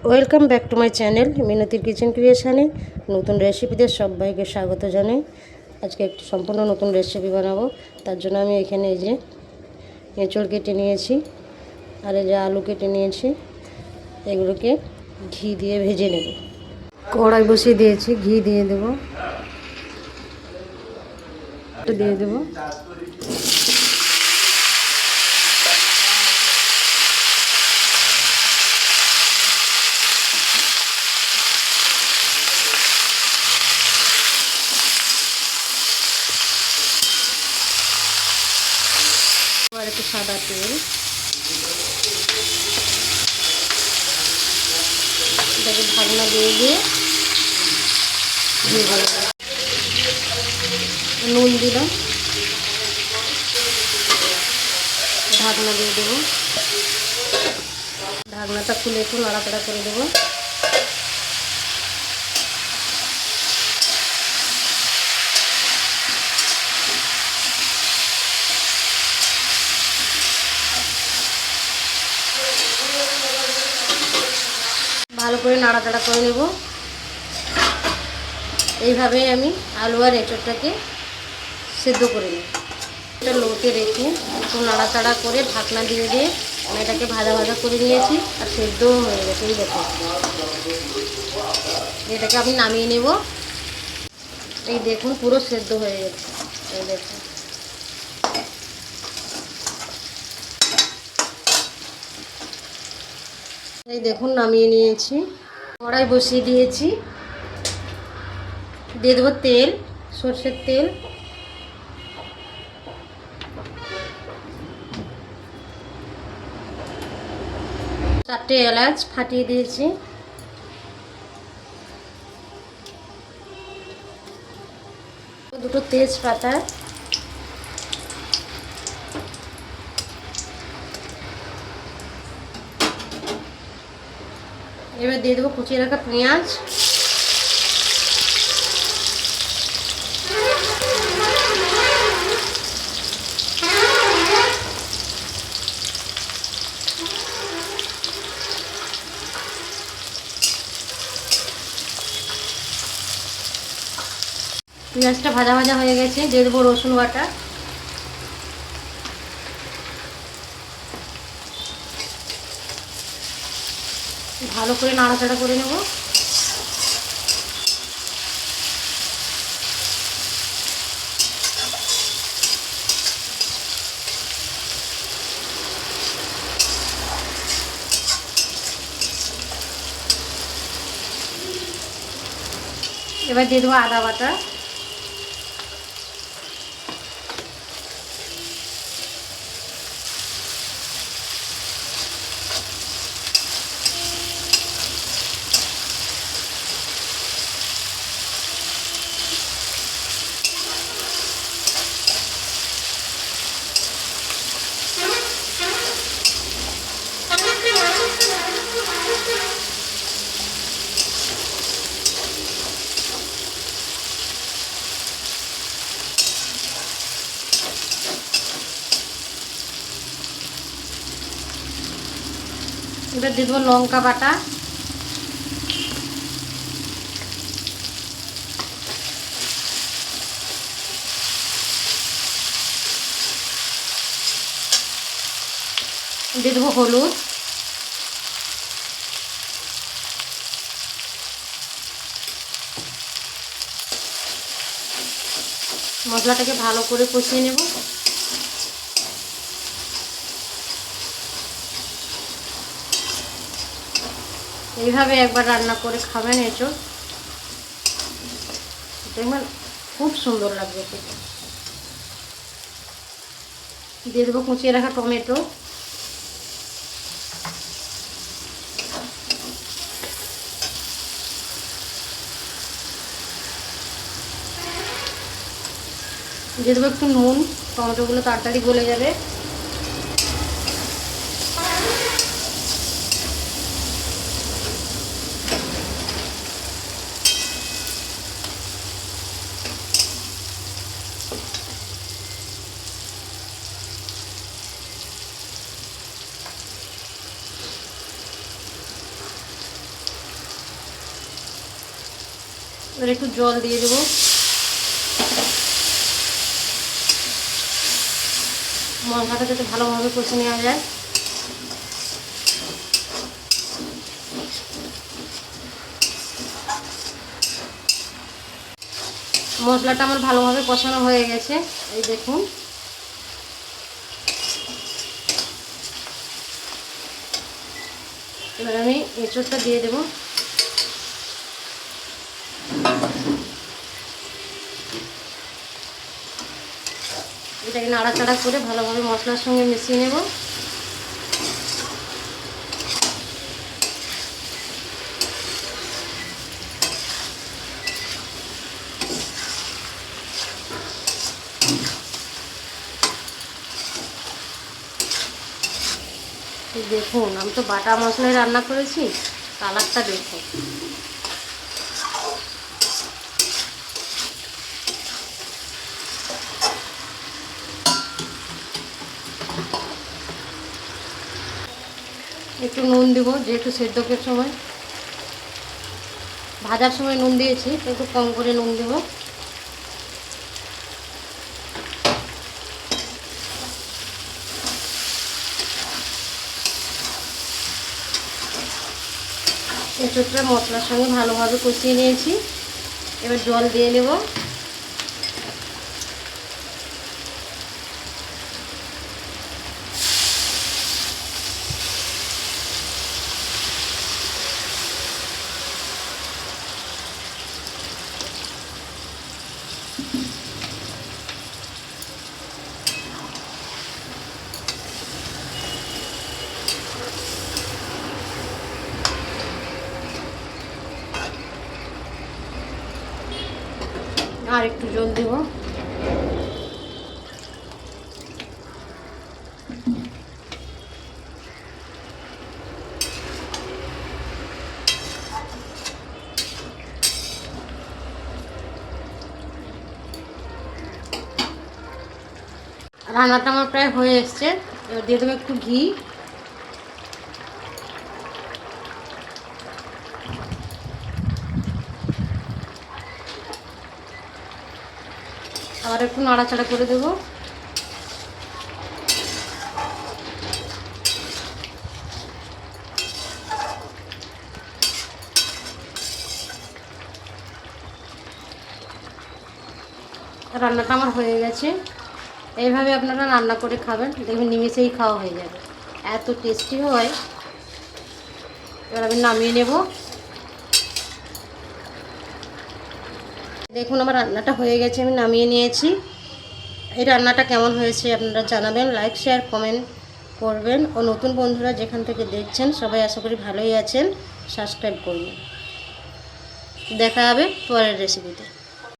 Welcome back to my channel মিনতির kitchen ক্রিয়েশনে নতুন রেসিপিতে সবাইকে স্বাগত জানাই। আজকে একটি সম্পূর্ণ নতুন রেসিপি বানাবো। তার জন্য আমি এখানে এই যে এঁচড় কেটে নিয়েছি আর এই যে আলু কেটে নিয়েছি। এগুলোকে ঘি দিয়ে ভেজে নেব। কড়াই বসিয়ে দিয়েছি, ঘি দিয়ে দেবো, দিয়ে দেবো। আর একটু সাদা তেল, এটাকে ঢাকনা দিয়ে দিয়ে নুন দিলাম, ঢাকনা দিয়ে দেবো। ঢাকনাটা খুলে একটু নাড়াচাড়া করে দেবো। ভালো করে নাড়াচাড়া করে নেব। এইভাবেই আমি আলু আর এঁচড়টাকে সেদ্ধ করে নেব। এটা লোতে রেখে একটু নাড়াচাড়া করে ঢাকনা দিয়ে দিয়ে আমি এটাকে ভাজা ভাজা করে নিয়েছি আর সেদ্ধও হয়ে গেছে। এই দেখো, এটাকে আমি নামিয়ে নেব। এই দেখুন পুরো সেদ্ধ হয়ে গেছে। এই দেখুন, এই দেখুন নামিয়ে নিয়েছি। কড়াই বসিয়ে দিয়েছি, দিয়ে দেবো তেল, সরষের তেল। চারটে এলাচ ফাটিয়ে দিয়েছি, দুটো তেজপাতা, এবার দিয়ে দেবো কুচিয়ে রাখা পেঁয়াজ, পেঁয়াজটা ভাজা ভাজা হয়ে গেছে। দিয়ে দেবো রসুন বাটা, ভালো করে নাড়াচাড়া করে নেব। এবার দিয়ে দেবো আদা বাটা, এবার দিয়ে দেবো লঙ্কা বাটা, দিয়ে দেবো হলুদ, মশলাটাকে ভালো করে কষিয়ে নেব। এইভাবে একবার রান্না করে খাবেন এঁচড়, দেখবেন খুব সুন্দর লাগবে খেতে। দিয়ে দেবো কুচিয়ে রাখা টমেটো, দিয়ে দেবো একটু নুন, টমেটোগুলো তাড়াতাড়ি গলে যাবে। এবার একটু জল দিয়ে দেবো। মশলাটা যাতে ভালোভাবে কষে নেওয়া যায়। মশলাটা আমার ভালোভাবে কষানো হয়ে গেছে, এই দেখুন। এবার আমি এঁচোড়টা দিয়ে দেবো। এটাকে নাড়াচাড়া করে ভালোভাবে মশলার সঙ্গে মিশিয়ে নেব। দেখুন, আমি তো বাটা মশলায় রান্না করেছি, কালারটা দেখুন। একটু নুন দেবো, যেহেতু সেদ্ধকের সময়, ভাজার সময় নুন দিয়েছি, একটু কম করে নুন দেবো। এঁচোড়টা মশলার সঙ্গে ভালোভাবে কষিয়ে নিয়েছি, এবার জল দিয়ে নেব। আর একটু জল দেব। রান্নাটা আমার প্রায় হয়ে এসছে, এবার দিয়ে দেবো একটু ঘি। আবার একটু নাড়াচাড়া করে দেবো। রান্নাটা আমার হয়ে গেছে। এইভাবে আপনারা রান্না করে খাবেন, দেখবেন নিমেষেই খাওয়া হয়ে যাবে, এত টেস্টি হয়। এবার আমি নামিয়ে নেব। দেখুন, আমার রান্নাটা হয়ে গেছে, আমি নামিয়ে নিয়েছি। এই রান্নাটা কেমন হয়েছে আপনারা জানাবেন, লাইক শেয়ার কমেন্ট করবেন। ও নতুন বন্ধুরা যেখান থেকে দেখছেন সবাই আশা করি ভালোই আছেন, সাবস্ক্রাইব করবেন। দেখা হবে পরের রেসিপিতে।